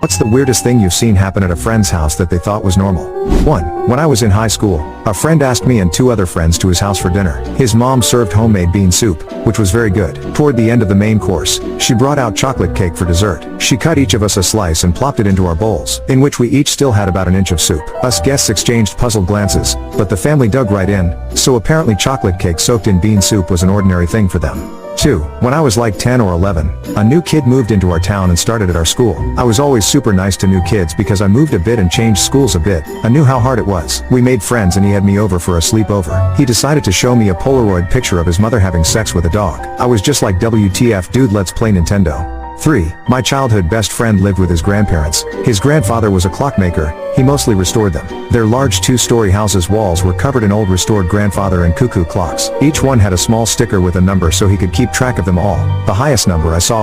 What's the weirdest thing you've seen happen at a friend's house that they thought was normal? 1. When I was in high school, a friend asked me and 2 other friends to his house for dinner. His mom served homemade bean soup, which was very good. Toward the end of the main course, she brought out chocolate cake for dessert. She cut each of us a slice and plopped it into our bowls, in which we each still had about an inch of soup. Us guests exchanged puzzled glances, but the family dug right in, so apparently chocolate cake soaked in bean soup was an ordinary thing for them. 2. When I was like 10 or 11, a new kid moved into our town and started at our school. I was always super nice to new kids because I moved a bit and changed schools a bit. I knew how hard it was. We made friends and he had me over for a sleepover. He decided to show me a Polaroid picture of his mother having sex with a dog. I was just like, WTF dude, let's play Nintendo. 3. My childhood best friend lived with his grandparents. His grandfather was a clockmaker. He mostly restored them. Their large 2-story house's walls were covered in old restored grandfather and cuckoo clocks. Each one had a small sticker with a number so he could keep track of them all. The highest number I saw